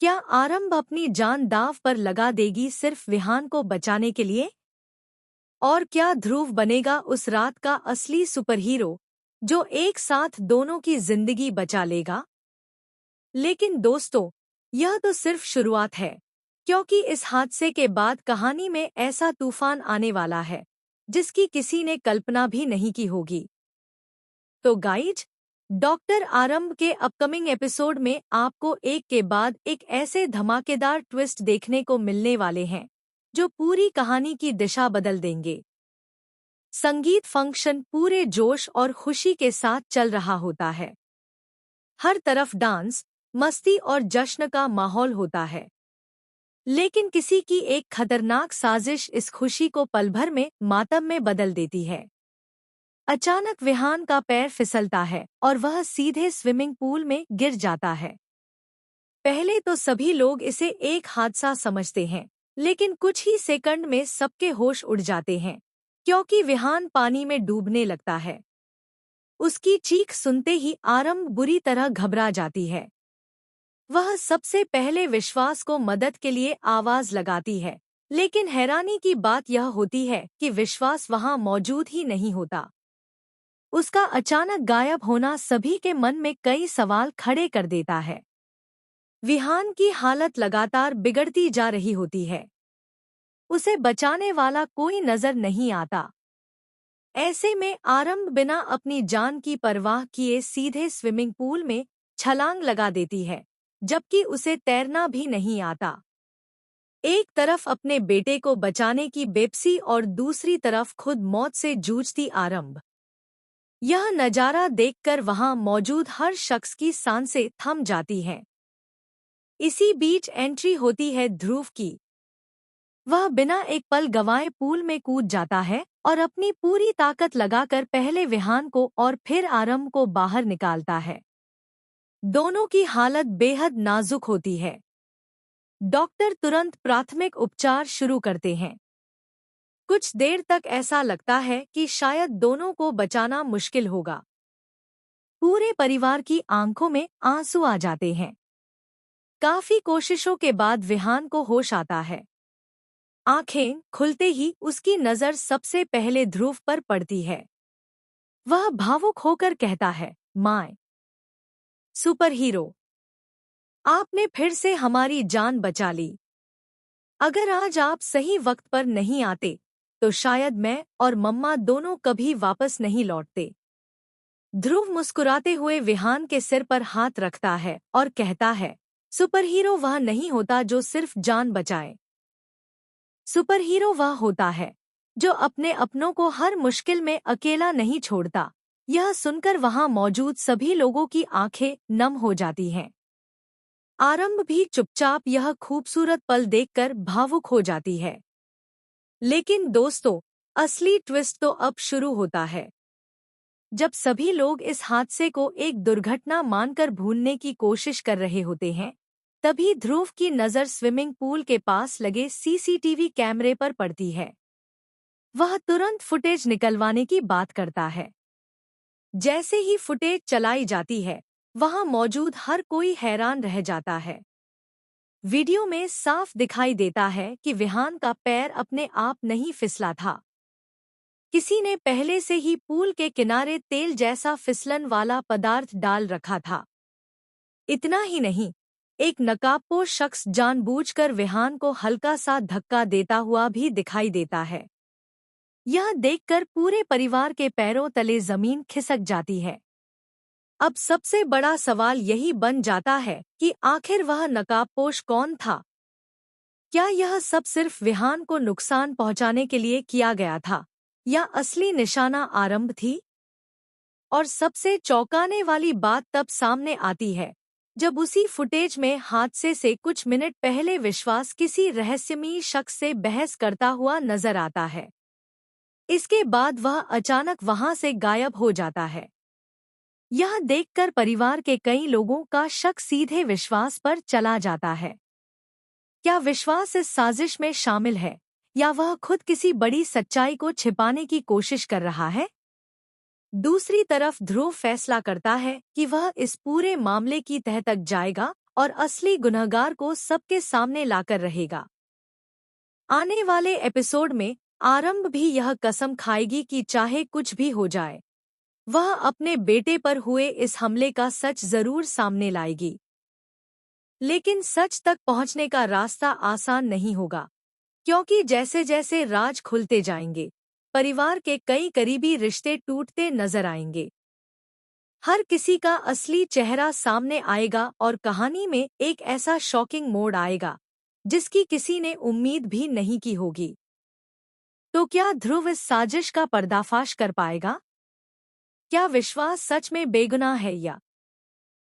क्या आरंभ अपनी जान दांव पर लगा देगी सिर्फ विहान को बचाने के लिए? और क्या ध्रुव बनेगा उस रात का असली सुपरहीरो जो एक साथ दोनों की जिंदगी बचा लेगा? लेकिन दोस्तों, यह तो सिर्फ शुरुआत है, क्योंकि इस हादसे के बाद कहानी में ऐसा तूफान आने वाला है जिसकी किसी ने कल्पना भी नहीं की होगी। तो गाइज, डॉक्टर आरंभ के अपकमिंग एपिसोड में आपको एक के बाद एक ऐसे धमाकेदार ट्विस्ट देखने को मिलने वाले हैं जो पूरी कहानी की दिशा बदल देंगे। संगीत फंक्शन पूरे जोश और खुशी के साथ चल रहा होता है। हर तरफ डांस, मस्ती और जश्न का माहौल होता है। लेकिन किसी की एक खतरनाक साजिश इस खुशी को पल भर में मातम में बदल देती है। अचानक विहान का पैर फिसलता है और वह सीधे स्विमिंग पूल में गिर जाता है। पहले तो सभी लोग इसे एक हादसा समझते हैं, लेकिन कुछ ही सेकंड में सबके होश उड़ जाते हैं, क्योंकि विहान पानी में डूबने लगता है। उसकी चीख सुनते ही आरंभ बुरी तरह घबरा जाती है। वह सबसे पहले विश्वास को मदद के लिए आवाज लगाती है, लेकिन हैरानी की बात यह होती है कि विश्वास वहां मौजूद ही नहीं होता। उसका अचानक गायब होना सभी के मन में कई सवाल खड़े कर देता है। विहान की हालत लगातार बिगड़ती जा रही होती है। उसे बचाने वाला कोई नजर नहीं आता। ऐसे में आरंभ बिना अपनी जान की परवाह किए सीधे स्विमिंग पूल में छलांग लगा देती है, जबकि उसे तैरना भी नहीं आता। एक तरफ अपने बेटे को बचाने की बेपसी और दूसरी तरफ खुद मौत से जूझती आरंभ। यह नजारा देखकर वहां मौजूद हर शख्स की सांसें थम जाती हैं। इसी बीच एंट्री होती है ध्रुव की। वह बिना एक पल गंवाए पूल में कूद जाता है और अपनी पूरी ताकत लगाकर पहले विहान को और फिर आरंभ को बाहर निकालता है। दोनों की हालत बेहद नाजुक होती है। डॉक्टर तुरंत प्राथमिक उपचार शुरू करते हैं। कुछ देर तक ऐसा लगता है कि शायद दोनों को बचाना मुश्किल होगा। पूरे परिवार की आंखों में आंसू आ जाते हैं। काफी कोशिशों के बाद विहान को होश आता है। आंखें खुलते ही उसकी नजर सबसे पहले ध्रुव पर पड़ती है। वह भावुक होकर कहता है, माय सुपर हीरो, आपने फिर से हमारी जान बचा ली। अगर आज आप सही वक्त पर नहीं आते तो शायद मैं और मम्मा दोनों कभी वापस नहीं लौटते। ध्रुव मुस्कुराते हुए विहान के सिर पर हाथ रखता है और कहता है, सुपरहीरो वह नहीं होता जो सिर्फ जान बचाए। सुपरहीरो वह होता है जो अपने अपनों को हर मुश्किल में अकेला नहीं छोड़ता। यह सुनकर वहां मौजूद सभी लोगों की आंखें नम हो जाती हैं। आरंभ भी चुपचाप यह खूबसूरत पल देखकर भावुक हो जाती है। लेकिन दोस्तों, असली ट्विस्ट तो अब शुरू होता है। जब सभी लोग इस हादसे को एक दुर्घटना मानकर भूलने की कोशिश कर रहे होते हैं, तभी ध्रुव की नज़र स्विमिंग पूल के पास लगे सीसीटीवी कैमरे पर पड़ती है। वह तुरंत फुटेज निकलवाने की बात करता है। जैसे ही फुटेज चलाई जाती है, वहां मौजूद हर कोई हैरान रह जाता है। वीडियो में साफ दिखाई देता है कि विहान का पैर अपने आप नहीं फिसला था। किसी ने पहले से ही पूल के किनारे तेल जैसा फिसलन वाला पदार्थ डाल रखा था। इतना ही नहीं, एक नकाबपोश शख्स जानबूझकर विहान को हल्का सा धक्का देता हुआ भी दिखाई देता है। यह देखकर पूरे परिवार के पैरों तले जमीन खिसक जाती है। अब सबसे बड़ा सवाल यही बन जाता है कि आखिर वह नकाबपोश कौन था? क्या यह सब सिर्फ विहान को नुकसान पहुंचाने के लिए किया गया था, या असली निशाना आरंभ थी? और सबसे चौंकाने वाली बात तब सामने आती है जब उसी फुटेज में हादसे से कुछ मिनट पहले विश्वास किसी रहस्यमयी शख्स से बहस करता हुआ नजर आता है। इसके बाद वह अचानक वहां से गायब हो जाता है। यह देखकर परिवार के कई लोगों का शक सीधे विश्वास पर चला जाता है। क्या विश्वास इस साजिश में शामिल है, या वह खुद किसी बड़ी सच्चाई को छिपाने की कोशिश कर रहा है? दूसरी तरफ ध्रुव फैसला करता है कि वह इस पूरे मामले की तह तक जाएगा और असली गुनहगार को सबके सामने लाकर रहेगा। आने वाले एपिसोड में आरंभ भी यह कसम खाएगी कि चाहे कुछ भी हो जाए, वह अपने बेटे पर हुए इस हमले का सच जरूर सामने लाएगी। लेकिन सच तक पहुंचने का रास्ता आसान नहीं होगा, क्योंकि जैसे जैसे राज खुलते जाएंगे, परिवार के कई करीबी रिश्ते टूटते नजर आएंगे। हर किसी का असली चेहरा सामने आएगा और कहानी में एक ऐसा शॉकिंग मोड़ आएगा जिसकी किसी ने उम्मीद भी नहीं की होगी। तो क्या ध्रुव इस साजिश का पर्दाफाश कर पाएगा? क्या विश्वास सच में बेगुनाह है या